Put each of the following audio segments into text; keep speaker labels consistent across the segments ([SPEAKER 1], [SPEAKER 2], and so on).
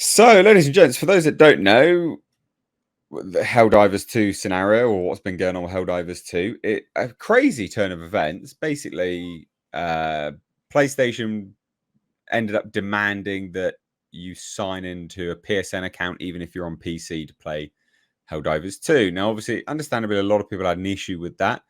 [SPEAKER 1] So, ladies and gents, for those that don't know, the Helldivers 2 scenario or what's been going on with Helldivers 2, a crazy turn of events. Basically, PlayStation ended up demanding that you sign into a PSN account even if you're on PC to play Helldivers 2. Now, obviously, understandably, a lot of people had an issue with that.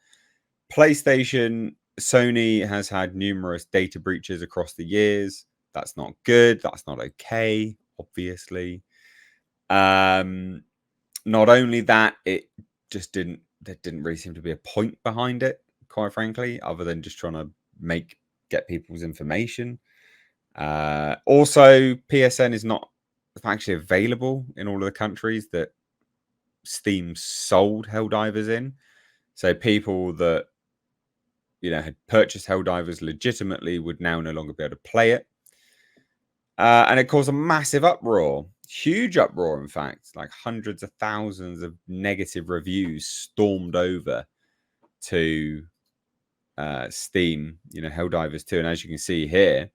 [SPEAKER 1] PlayStation, Sony has had numerous data breaches across the years. That's not good. That's not okay, obviously. Not only that, there didn't really seem to be a point behind it, quite frankly, other than just trying to get people's information. Also, PSN is not actually available in all of the countries that Steam sold Helldivers in. So people that had purchased Helldivers legitimately would now no longer be able to play it. And it caused a massive uproar, huge uproar, in fact. Like hundreds of thousands of negative reviews stormed over to Steam, Helldivers 2. And as you can see here,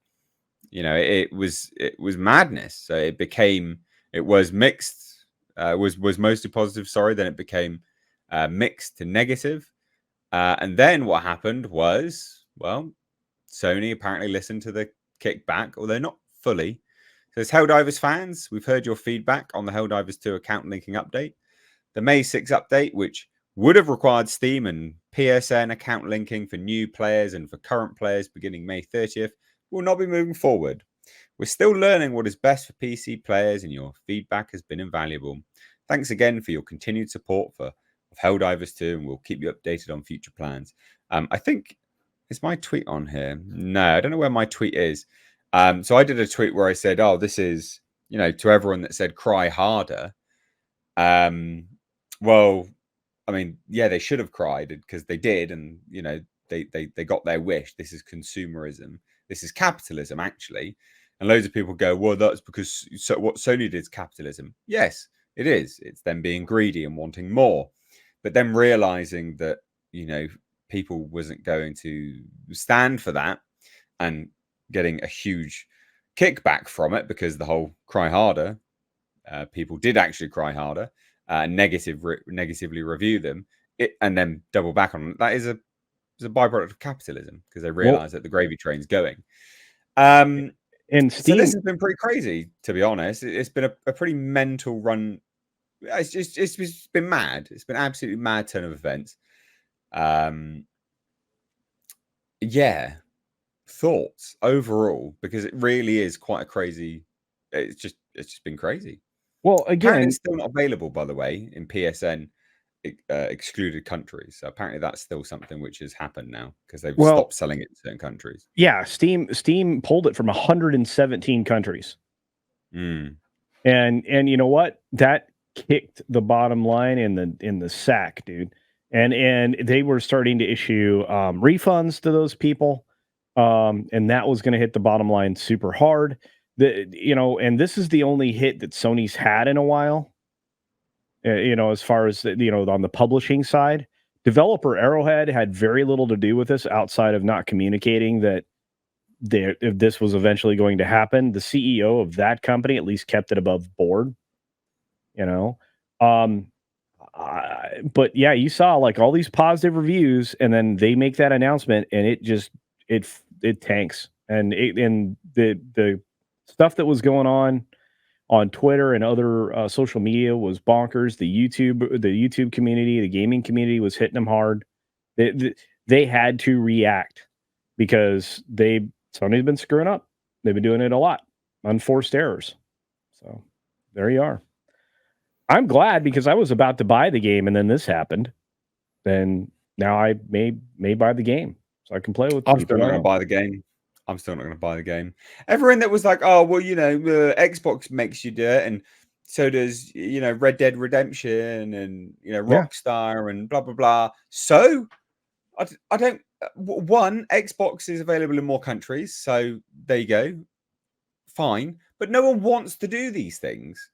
[SPEAKER 1] it was madness. So it was mixed, was mostly positive, sorry, then it became mixed to negative. And then what happened was, well, Sony apparently listened to the kickback, although not fully. So as Helldivers fans, we've heard your feedback on the Helldivers 2 account linking update. The May 6 update, which would have required Steam and PSN account linking for new players and for current players beginning May 30th, will not be moving forward. We're still learning what is best for PC players, and your feedback has been invaluable. Thanks again for your continued support of Helldivers 2, and we'll keep you updated on future plans. I think, is my tweet on here? No, I don't know where my tweet is. So I did a tweet where I said, oh, this is, to everyone that said cry harder. Well, I mean, yeah, they should have cried because they did. And, they got their wish. This is consumerism. This is capitalism, actually. And loads of people go, well, that's because what Sony did is capitalism. Yes, it is. It's them being greedy and wanting more. But then realizing that, people wasn't going to stand for that and getting a huge kickback from it because the whole cry harder, people did actually cry harder, negatively review them, and then double back on it. That is a byproduct of capitalism because they realize that the gravy train's going.
[SPEAKER 2] And Steam,
[SPEAKER 1] so this has been pretty crazy, to be honest. It's been a pretty mental run. It's been mad. It's been an absolutely mad turn of events. Yeah. Thoughts overall, because it really is quite a crazy. It's just been crazy.
[SPEAKER 2] Well,
[SPEAKER 1] Apparently,
[SPEAKER 2] again,
[SPEAKER 1] it's still not available, by the way, in PSN excluded countries. So apparently, that's still something which has happened now because they've stopped selling it in certain countries.
[SPEAKER 2] Yeah, Steam pulled it from 117 countries. And you know what? That kicked the bottom line in the sack, dude. And they were starting to issue refunds to those people. And that was going to hit the bottom line super hard. And this is the only hit that Sony's had in a while. As far as on the publishing side, developer Arrowhead had very little to do with this outside of not communicating that if this was eventually going to happen. The CEO of that company at least kept it above board. But yeah, you saw like all these positive reviews, and then they make that announcement, and it just it tanks, and the stuff that was going on Twitter and other social media was bonkers. The YouTube community, the gaming community was hitting them hard. They had to react because Sony's been screwing up. They've been doing it a lot, unforced errors. So there you are. I'm glad because I was about to buy the game and then this happened. Then now I may buy the game so I can play with.
[SPEAKER 1] I'm still not going to buy the game. I'm still not going to buy the game. Everyone that was like, oh, well, Xbox makes you do it, and so does, Red Dead Redemption and, Rockstar and blah, blah, blah. So I don't, one, Xbox is available in more countries. So there you go. Fine. But no one wants to do these things,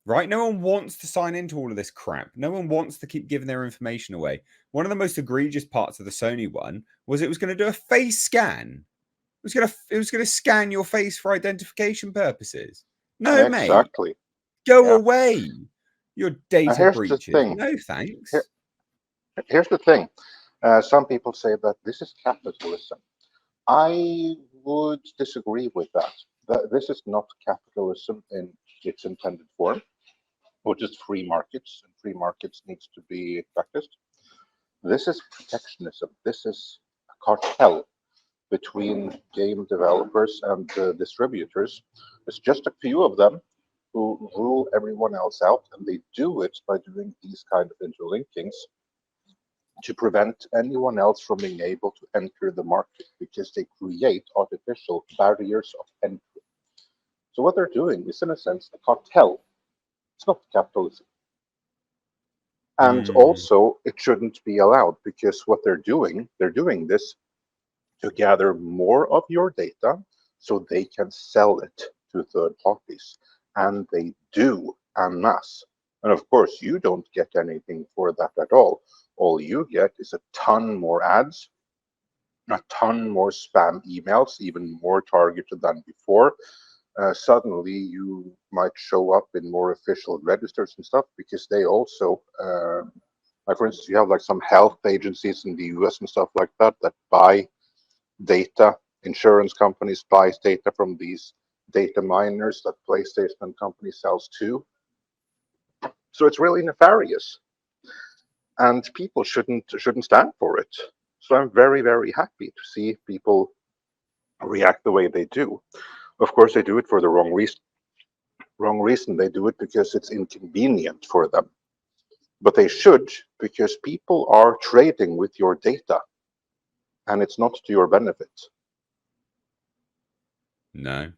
[SPEAKER 1] right? No one wants to sign into all of this crap. No one wants to keep giving their information away. One of the most egregious parts of the Sony one was it was going to do a face scan. It was going to scan your face for identification purposes. No, mate.
[SPEAKER 3] Exactly.
[SPEAKER 1] Go
[SPEAKER 3] Yeah.
[SPEAKER 1] away. Your data
[SPEAKER 3] here's the
[SPEAKER 1] breaches.
[SPEAKER 3] thing.
[SPEAKER 1] No, thanks.
[SPEAKER 3] Here's the thing. Some people say that this is capitalism. I would disagree with that. This is not capitalism in its intended form, which is free markets, and free markets needs to be practiced. This is protectionism. This is a cartel between game developers and distributors. It's just a few of them who rule everyone else out, and they do it by doing these kind of interlinkings to prevent anyone else from being able to enter the market because they create artificial barriers of entry. So what they're doing is, in a sense, a cartel. It's not capitalism. And also, it shouldn't be allowed because what they're doing this to gather more of your data so they can sell it to third parties. And they do en masse. And of course, you don't get anything for that at all. All you get is a ton more ads, a ton more spam emails, even more targeted than before. Suddenly, you might show up in more official registers and stuff because they also, like for instance, you have like some health agencies in the US and stuff like that that buy data. Insurance companies buy data from these data miners that PlayStation company sells to. So it's really nefarious, and people shouldn't stand for it. So I'm very, very happy to see people react the way they do. Of course, they do it for the wrong reason. Wrong reason. They do it because it's inconvenient for them. But they should, because people are trading with your data, and it's not to your benefit.
[SPEAKER 1] No.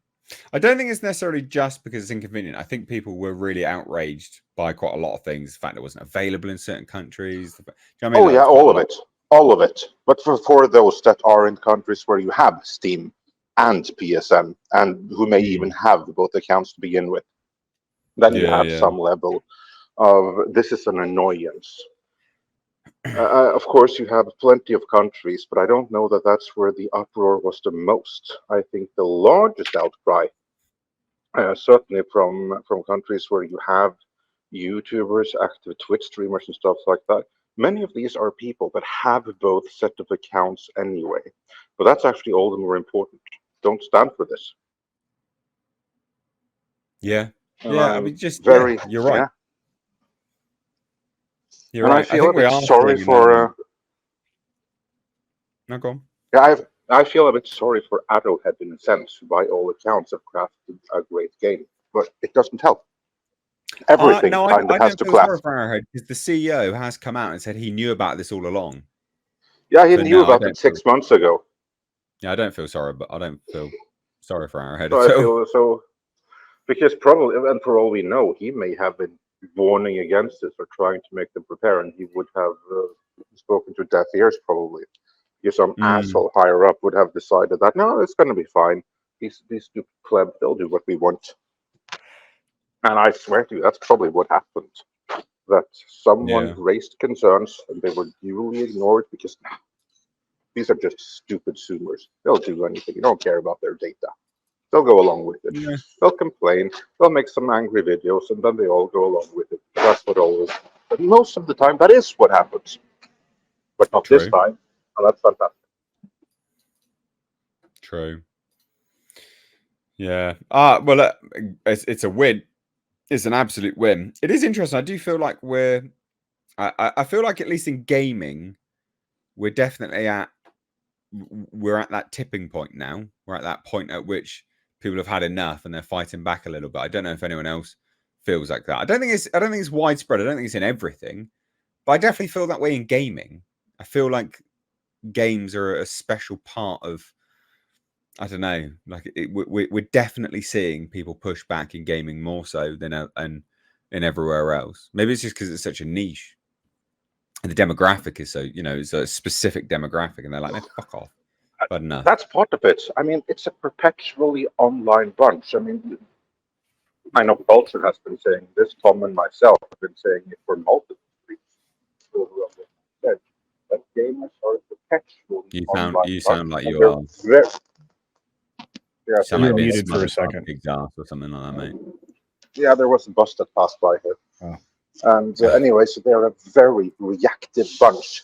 [SPEAKER 1] I don't think it's necessarily just because it's inconvenient. I think people were really outraged by quite a lot of things. The fact it wasn't available in certain countries. Do you know what I mean?
[SPEAKER 3] Oh, yeah, all of it. All of it. But for those that are in countries where you have Steam and PSN, and who may even have both accounts to begin with, then you have some level of this is an annoyance. Of course, you have plenty of countries, but I don't know that that's where the uproar was the most. I think the largest outcry, certainly from countries where you have YouTubers, active Twitch streamers, and stuff like that. Many of these are people that have both set of accounts anyway. But that's actually all the more important. Don't stand for this.
[SPEAKER 1] Yeah.
[SPEAKER 3] And
[SPEAKER 1] Yeah. I mean, just you're right.
[SPEAKER 3] Yeah.
[SPEAKER 1] You're
[SPEAKER 3] and
[SPEAKER 1] right.
[SPEAKER 3] I feel a bit sorry for.
[SPEAKER 1] No, go on.
[SPEAKER 3] Yeah, I feel a bit sorry for Arrowhead in a sense, who by all accounts have crafted a great game, but it doesn't help. Everything kind of has to clap.
[SPEAKER 1] Sorry for Arrowhead because the CEO has come out and said he knew about this all along.
[SPEAKER 3] Yeah, he knew about it 6 months ago.
[SPEAKER 1] Yeah, I don't feel sorry, but I don't feel sorry for Arrowhead.
[SPEAKER 3] So I feel so because probably, and for all we know, he may have been warning against this or trying to make them prepare, and he would have spoken to deaf ears probably. Because some asshole higher up would have decided that no, it's going to be fine. These stupid plebs, they'll do what we want. And I swear to you, that's probably what happened. That someone raised concerns and they were duly ignored because these are just stupid zoomers. They'll do anything. You don't care about their data. They'll go along with it.
[SPEAKER 1] Yeah.
[SPEAKER 3] They'll complain. They'll make some angry videos, and then they all go along with it. That's what always. But most of the time, that is what happens. But not this time. And that's fantastic.
[SPEAKER 1] True. Yeah. Well, it's a win. It's an absolute win. It is interesting. I do feel like I feel like at least in gaming, we're definitely at that tipping point now. We're at that point at which people have had enough and they're fighting back a little bit. I don't know if anyone else feels like that. I don't think it's widespread. I don't think it's in everything, but I definitely feel that way in gaming. I feel like games are a special part of. I don't know. Like we're definitely seeing people push back in gaming more so than and everywhere else. Maybe it's just because it's such a niche, and the demographic is so it's a specific demographic, and they're like, no, fuck off. But enough.
[SPEAKER 3] That's part of it. I mean, it's a perpetually online bunch. I mean, I know Culture has been saying this. Tom and myself have been saying it for multiple weeks. That gamers are perpetually online.
[SPEAKER 1] You sound like you are.
[SPEAKER 3] Yeah,
[SPEAKER 1] Sound like
[SPEAKER 2] You're
[SPEAKER 1] being
[SPEAKER 2] muted for a
[SPEAKER 1] smothered by
[SPEAKER 2] second.
[SPEAKER 1] pig's ass or something like that, mate.
[SPEAKER 3] yeah, there was a bus that passed by here.
[SPEAKER 2] Oh.
[SPEAKER 3] And anyway, so they're a very reactive bunch,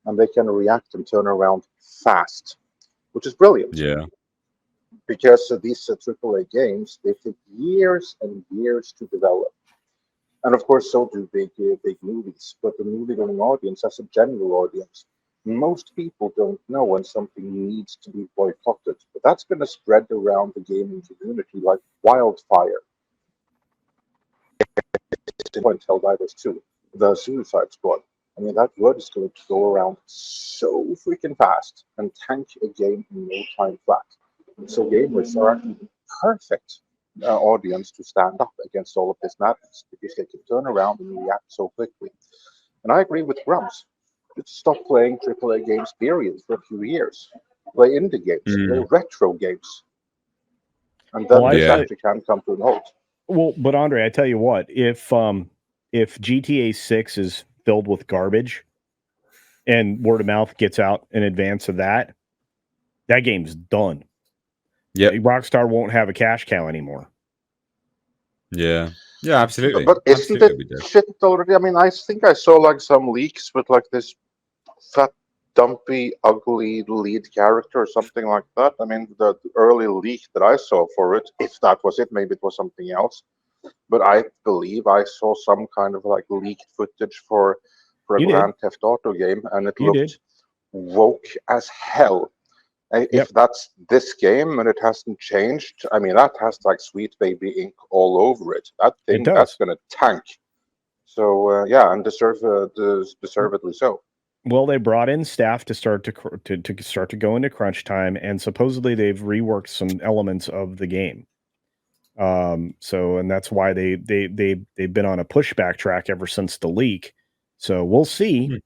[SPEAKER 3] and they can react and turn around fast, which is brilliant.
[SPEAKER 1] Yeah.
[SPEAKER 3] Because these AAA games, they take years and years to develop. And of course, so do big movies. But the movie-going audience, as a general audience, most people don't know when something needs to be boycotted. But that's going to spread around the gaming community like wildfire. Point Helldivers 2, the Suicide Squad. I mean, that word is going to go around so freaking fast and tank a game in no time flat. So gamers are actually the perfect audience to stand up against all of this madness because they can turn around and react so quickly. And I agree with Grumps. Just stop playing AAA games, period, for a few years. Play indie games, play retro games. And then this actually can come to an halt.
[SPEAKER 2] Well, but Andre, I tell you what, if GTA 6 is filled with garbage and word of mouth gets out in advance of that, that game's done.
[SPEAKER 1] Yeah.
[SPEAKER 2] Rockstar won't have a cash cow anymore.
[SPEAKER 1] Yeah. Yeah, absolutely.
[SPEAKER 3] But isn't it shit already? I mean, I think I saw like some leaks with like this fat, dumpy, ugly lead character or something like that. I mean, the early leak that I saw for it, if that was it, maybe it was something else. But I believe I saw some kind of like leaked footage for a Grand Theft Auto game, and it looked woke as hell. If that's this game and it hasn't changed, I mean, that has like Sweet Baby ink all over it. That thing, that's going to tank. So, yeah, and deservedly so.
[SPEAKER 2] Well, they brought in staff to start to go into crunch time, and supposedly they've reworked some elements of the game. So, and that's why they've been on a pushback track ever since the leak. So we'll see.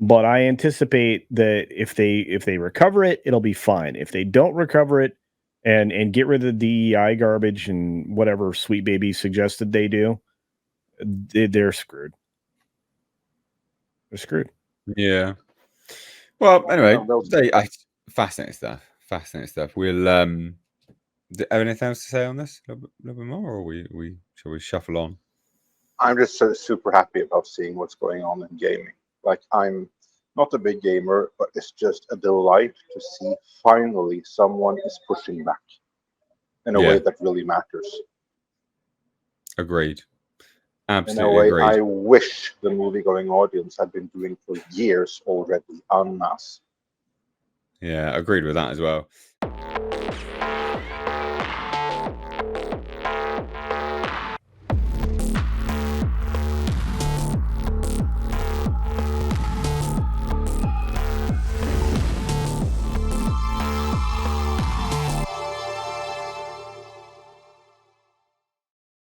[SPEAKER 2] But I anticipate that if they recover it, it'll be fine. If they don't recover it and get rid of the DEI garbage and whatever Sweet Baby suggested they do, they're screwed. They're screwed.
[SPEAKER 1] Yeah. Well, anyway, fascinating stuff. Fascinating stuff. We'll have anything else to say on this? A little bit more, or shall we shuffle on?
[SPEAKER 3] I'm just super happy about seeing what's going on in gaming. Like, I'm not a big gamer, but it's just a delight to see finally someone is pushing back in a way that really matters.
[SPEAKER 1] Agreed. Absolutely
[SPEAKER 3] in a way,
[SPEAKER 1] agreed.
[SPEAKER 3] I wish the movie-going audience had been doing for years already en masse.
[SPEAKER 1] Yeah, agreed with that as well.